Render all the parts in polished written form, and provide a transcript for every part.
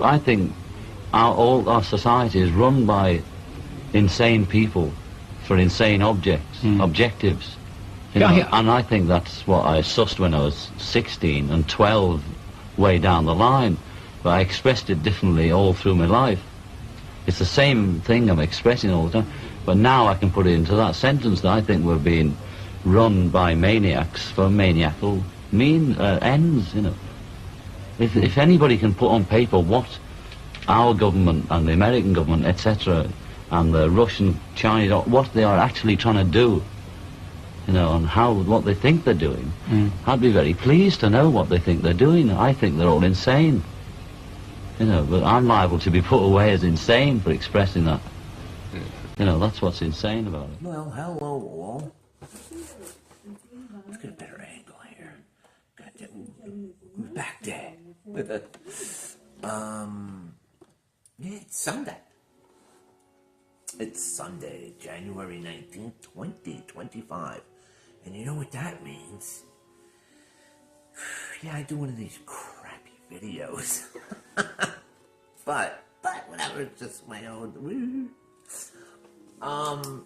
I think all our society is run by insane people for insane objectives. You know, and I think that's what I sussed when I was 16 and 12 way down the line. But I expressed it differently all through my life. It's the same thing I'm expressing all the time. But now I can put it into that sentence that I think we're being run by maniacs for maniacal ends, you know. If anybody can put on paper what our government and the American government, etc., and the Russian, Chinese, what they are actually trying to do, you know, and what they think they're doing, I'd be very pleased to know what they think they're doing. I think they're all insane, you know, but I'm liable to be put away as insane for expressing that. You know, that's what's insane about it. Well, hello all. Let's get a better angle here. Got that. Who's back there? Yeah, it's Sunday. It's Sunday, January 19th, 2025. And you know what that means? Yeah, I do one of these crappy videos. but whatever, it's just my own. And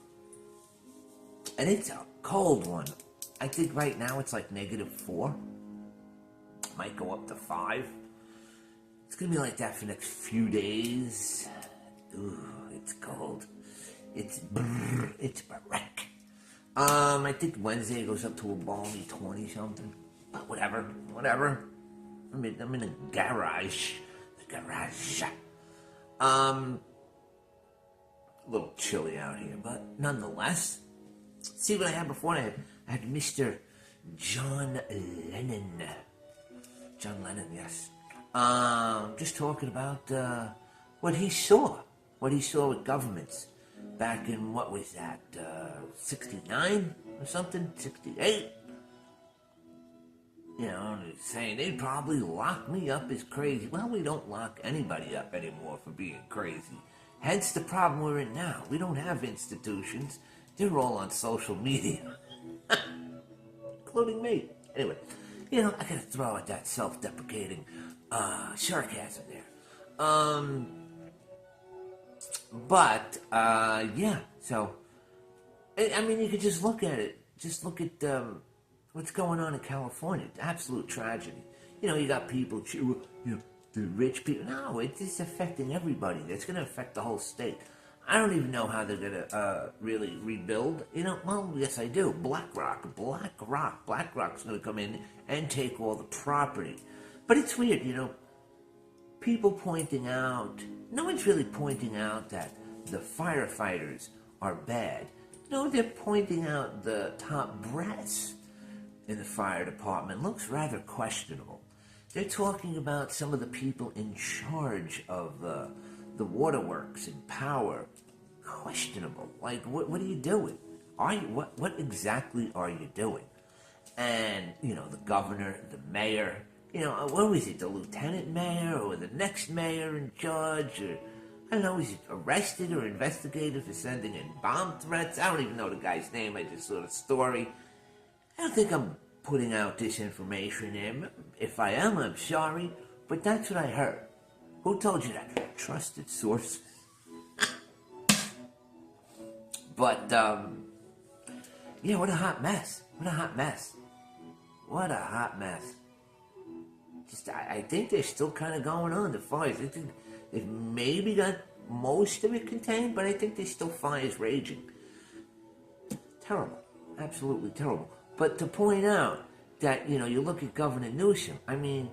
it's a cold one. I think right now it's like -4. Might go up to 5. It's gonna be like that for the next few days. Ooh, it's cold. It's barrack. I think Wednesday goes up to a balmy 20 something. But whatever. I'm in a garage. A little chilly out here, but nonetheless. See what I had before? I had Mr. John Lennon. John Lennon, yes. Just talking about what he saw with governments back in, what was that, 69 or something, 68? You know, saying they'd probably lock me up as crazy. Well, we don't lock anybody up anymore for being crazy. Hence the problem we're in now. We don't have institutions. They're all on social media. Including me. Anyway, you know, I gotta throw out that self-deprecating sarcasm there. Yeah, so, I mean, you could just look at it. Just look at what's going on in California. It's absolute tragedy. You know, you got people, the rich people. No, it's just affecting everybody. It's going to affect the whole state. I don't even know how they're going to really rebuild. You know, well, yes, I do. BlackRock's going to come in and take all the property. But it's weird, you know, people pointing out, no one's really pointing out that the firefighters are bad. No, they're pointing out the top brass in the fire department looks rather questionable. They're talking about some of the people in charge of the waterworks and power. Questionable. Like, what are you doing? What exactly are you doing? And, you know, the governor, the mayor, you know, what was it, the lieutenant mayor or the next mayor in charge? Or, I don't know, was he arrested or investigated for sending in bomb threats? I don't even know the guy's name. I just saw the story. I don't think I'm putting out this information there. If I am, I'm sorry, but that's what I heard. Who told you that? Trusted source. But, yeah, what a hot mess. Just, I think they're still kind of going on, the fires. I think they've maybe got most of it contained, but I think there's still fires raging. Terrible. Absolutely terrible. But to point out that, you know, you look at Governor Newsom, I mean,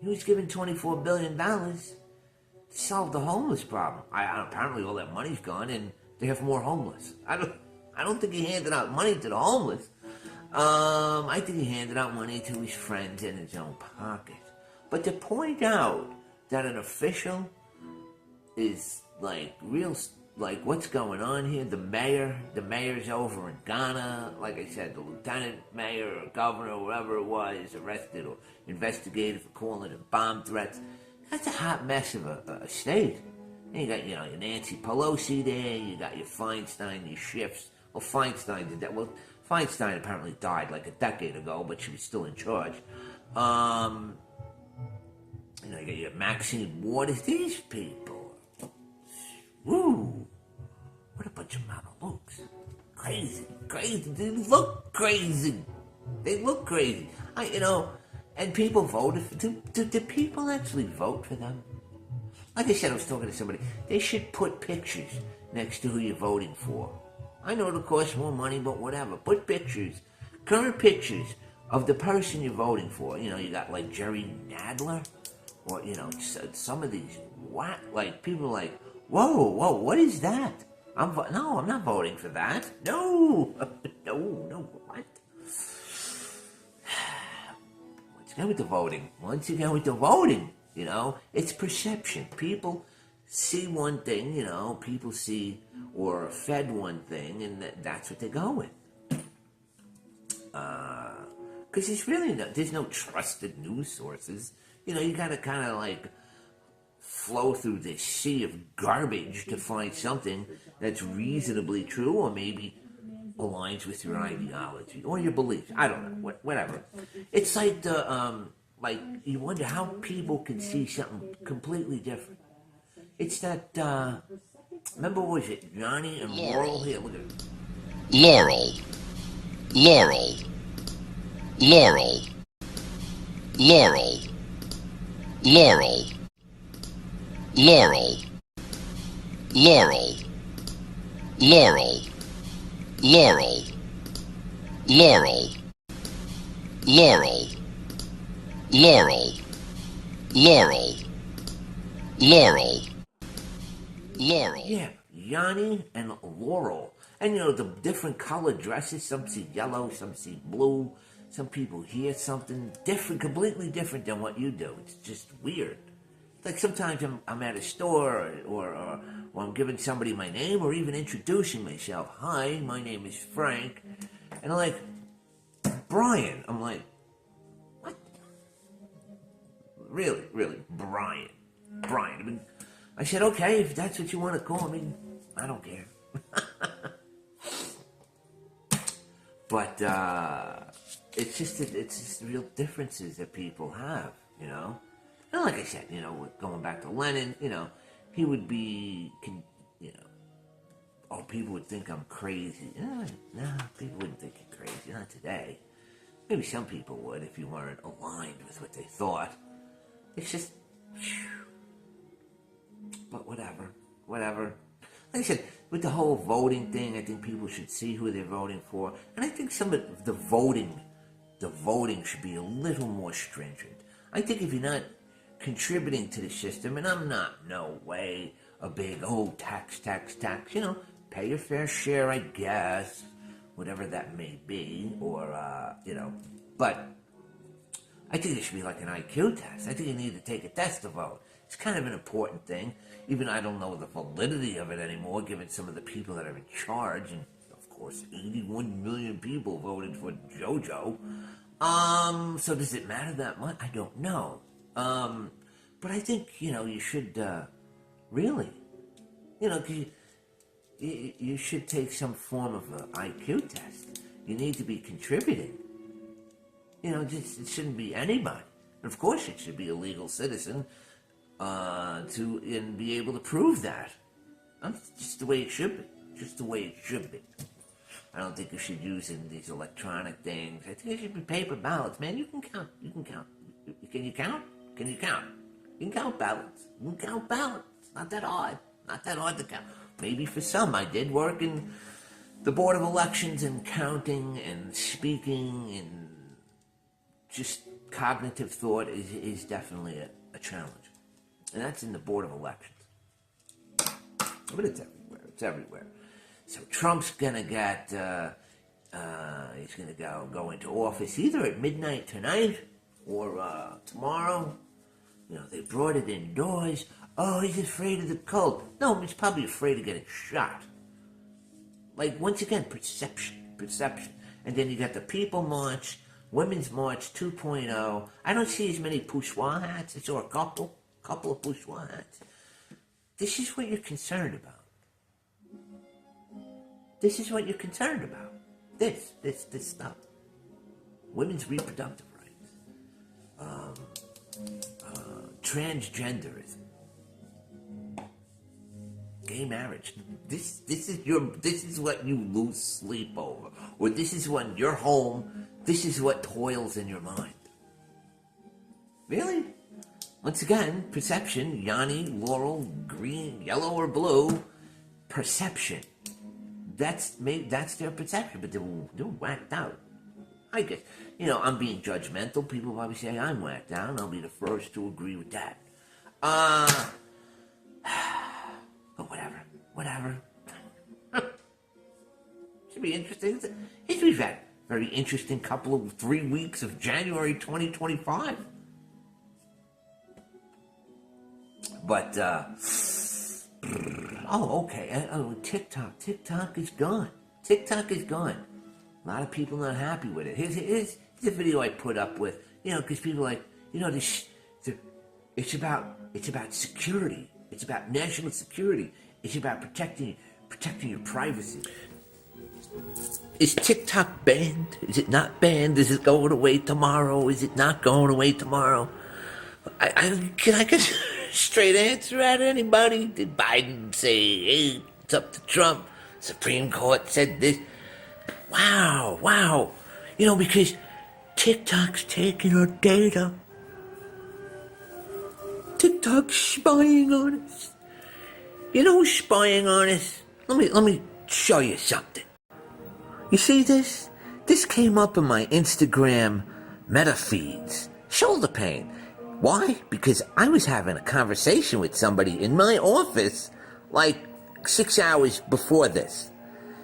he was given $24 billion to solve the homeless problem. Apparently all that money's gone and they have more homeless. I don't think he handed out money to the homeless. I think he handed out money to his friends in his own pocket. But to point out that an official is like what's going on here? The mayor's over in Ghana. Like I said, the lieutenant mayor or governor or whoever it was arrested or investigated for calling it bomb threats. That's a hot mess of a state. And you got, you know, your Nancy Pelosi there. You got your Feinstein, your Schiffs. Well, Feinstein did that. Well, Feinstein apparently died like a decade ago, but she was still in charge. You know, you got your Maxine Waters. These people, woo, what a bunch of mamalukes. Crazy. They look crazy. And people voted for them. Do people actually vote for them? Like I said, I was talking to somebody. They should put pictures next to who you're voting for. I know it'll cost more money, but whatever. Put pictures, current pictures of the person you're voting for. You know, you got like Jerry Nadler, or some of these like people are like, whoa, what is that? I'm not voting for that. No, no, what? Once again with the voting, it's perception. People see one thing, people see or are fed one thing, and that's what they go with. Because there's no trusted news sources. You gotta kind of like flow through this sea of garbage to find something that's reasonably true, or maybe aligns with your ideology or your beliefs. I don't know, whatever. It's like you wonder how people can see something completely different. It's that, remember, what was it, Johnny and Laurel? Here, look at it. Laurel. Laurel. Laurel. Laurel. Laurel. Laurel. Laurel. Laurel. Laurel. Laurel. Laurel. Laurel. Laurel. Laurel. Laurel. Yeah, Yanni and Laurel. And the different colored dresses. Some see yellow, some see blue. Some people hear something different, completely different than what you do. It's just weird. Like sometimes I'm at a store or I'm giving somebody my name or even introducing myself. Hi, my name is Frank. And I'm like, Brian. I'm like, what? Really, Brian. I said, okay, if that's what you want to call me, I don't care. But it's just real differences that people have, And like I said, going back to Lenin, he would be, people would think I'm crazy. No, people wouldn't think you're crazy. Not today. Maybe some people would if you weren't aligned with what they thought. It's just, but whatever. Like I said, with the whole voting thing, I think people should see who they're voting for. And I think some of the voting should be a little more stringent. I think if you're not contributing to the system, and I'm not, no way, a big, tax, pay your fair share, I guess, whatever that may be, or, but I think it should be like an IQ test. I think you need to take a test to vote. It's kind of an important thing, even though I don't know the validity of it anymore, given some of the people that are in charge, and of course, 81 million people voted for JoJo. So does it matter that much? I don't know. But I think, you should, really, you should take some form of an IQ test. You need to be contributing. It shouldn't be anybody. And of course it should be a legal citizen, and be able to prove that. That's just the way it should be. I don't think you should use these electronic things. I think it should be paper ballots. Man, you can count. Can you count? You can count ballots. It's not that hard. To count. Maybe for some. I did work in the Board of Elections and counting and speaking, and just cognitive thought is definitely a challenge. And that's in the Board of Elections. But it's everywhere. So Trump's gonna get, he's gonna go into office either at midnight tonight or tomorrow. They brought it indoors. Oh, he's afraid of the cold. No, he's probably afraid of getting shot. Like, once again, perception. And then you got the People March, Women's March 2.0. I don't see as many poussoir hats. I saw a couple of poussoir hats. This is what you're concerned about. This stuff. Women's reproductive rights. transgenderism, gay marriage. This is what you lose sleep over, or this is when you're home. This is what toils in your mind. Really? Once again, perception. Yanni, Laurel, green, yellow, or blue. Perception. That's their perception, but they're whacked out. I guess, I'm being judgmental. People probably say I'm whacked out, and I'll be the first to agree with that. But whatever. Should be interesting. We've had a very interesting couple of 3 weeks of January 2025. But, okay. TikTok is gone. TikTok is gone. A lot of people not happy with it. Here's a video I put up with, because people are like, it's about security. It's about national security. It's about protecting your privacy. Is TikTok banned? Is it not banned? Is it going away tomorrow? Is it not going away tomorrow? Can I get a straight answer out of anybody? Did Biden say, hey, it's up to Trump? Supreme Court said this. Wow. Because TikTok's taking our data. TikTok's spying on us. You know who's spying on us? Let me show you something. You see this? This came up in my Instagram meta feeds. Shoulder pain. Why? Because I was having a conversation with somebody in my office like 6 hours before this.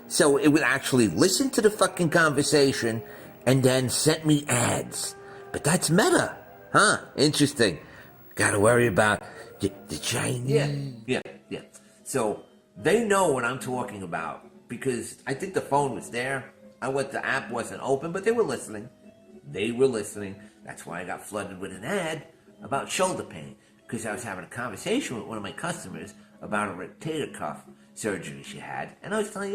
So it would actually listen to the fucking conversation and then sent me ads. But that's meta. Huh? Interesting. Gotta worry about the Chinese. Yeah. So they know what I'm talking about because I think the phone was there. The app wasn't open, but they were listening. That's why I got flooded with an ad about shoulder pain, because I was having a conversation with one of my customers about a rotator cuff surgery she had, and I was telling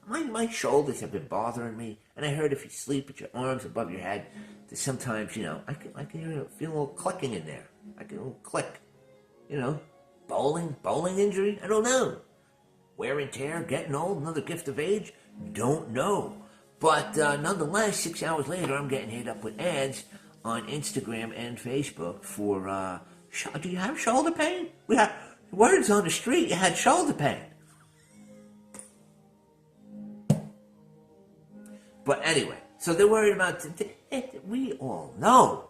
my shoulders have been bothering me, and I heard if you sleep with your arms above your head, that sometimes I can feel a little clicking in there. I can a little click, bowling injury. I don't know. Wear and tear, getting old, another gift of age. Don't know. But nonetheless, 6 hours later, I'm getting hit up with ads on Instagram and Facebook for, do you have shoulder pain? We had words on the street, you had shoulder pain. But anyway, so they're worried about, we all know.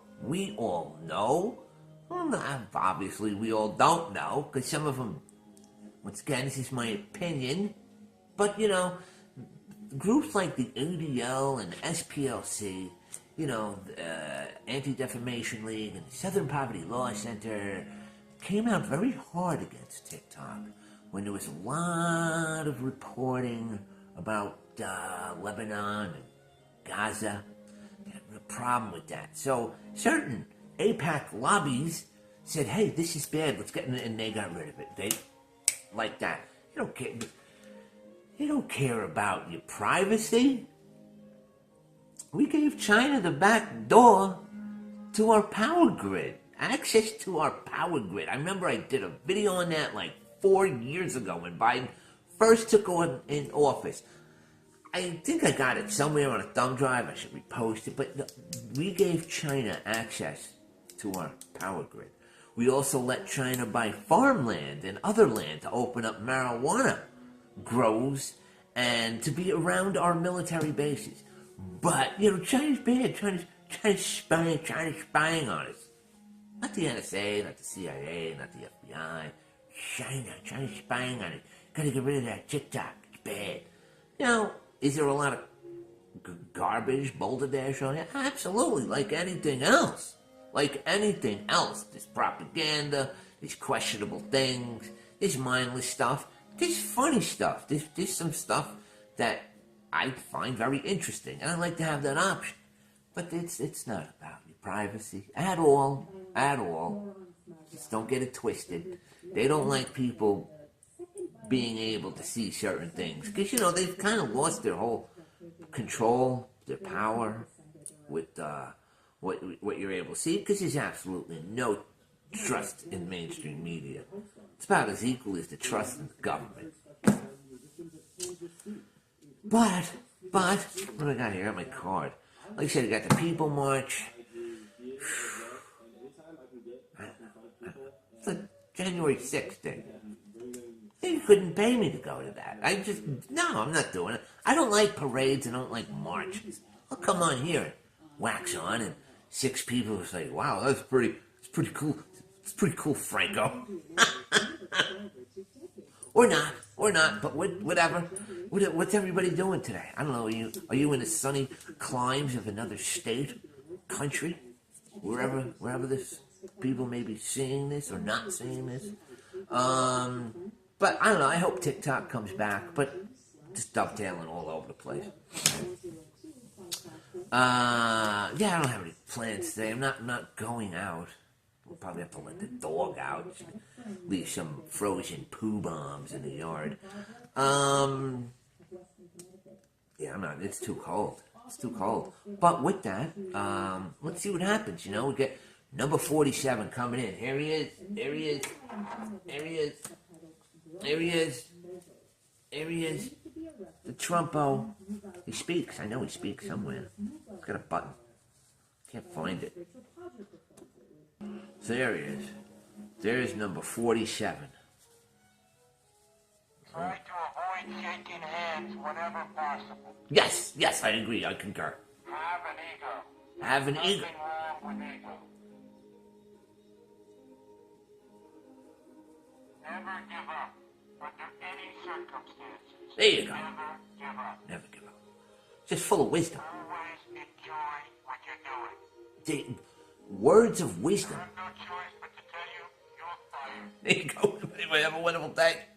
Well, obviously, we all don't know, because some of them, once again, this is my opinion, but, groups like the ADL and SPLC, Anti-Defamation League and the Southern Poverty Law Center came out very hard against TikTok when there was a lot of reporting about Lebanon and Gaza. They had a problem with that. So certain AIPAC lobbies said, hey, this is bad, let's get in it, and they got rid of it. They like that. You don't care about your privacy. We gave China the back door to our power grid. Access to our power grid. I remember I did a video on that like 4 years ago when Biden first took on in office. I think I got it somewhere on a thumb drive. I should repost it. But no, we gave China access to our power grid. We also let China buy farmland and other land to open up marijuana grows and to be around our military bases. But, China's bad. China's spying on us. Not the NSA, not the CIA, not the FBI. China's spying on us. Gotta get rid of that TikTok. It's bad. Is there a lot of garbage, balderdash on it? Absolutely, like anything else. There's propaganda, there's questionable things, there's mindless stuff, there's funny stuff, there's some stuff that I find very interesting, and I like to have that option. But it's not about your privacy at all. Just don't get it twisted. They don't like people being able to see certain things, because they've kind of lost their whole control, their power with what you're able to see, because there's absolutely no trust in mainstream media. It's about as equal as the trust in the government. But, what do I got here? I got my card. Like I said, I got the People March. It's a January 6th thing. They couldn't pay me to go to that. No, I'm not doing it. I don't like parades. I don't like marches. I'll come on here and wax on, and 6 people will say, wow, it's pretty cool. It's pretty cool, Franco. Or not, but whatever. What's everybody doing today? I don't know, are you in the sunny climes of another state, country, wherever this people may be seeing this or not seeing this? But I don't know, I hope TikTok comes back, but just dovetailing all over the place. I don't have any plans today. I'm not going out. We'll probably have to let the dog out. Leave some frozen poo bombs in the yard. I'm not. It's too cold. But with that, let's see what happens. We get number 47 coming in. Here he is. The Trumpo. He speaks. I know he speaks somewhere. He's got a button. Can't find it. So there he is. There's number 47. Try to avoid shaking hands whenever possible. Yes, I agree. I concur. Have an ego. Have an ego. Nothing wrong with ego. Never give up under any circumstances. There you go. Never give up. Never give up. Just full of wisdom. Always enjoy what you're doing. The words of wisdom. I have no choice but to tell you, you're fired. There you go. Anyway, have a wonderful day.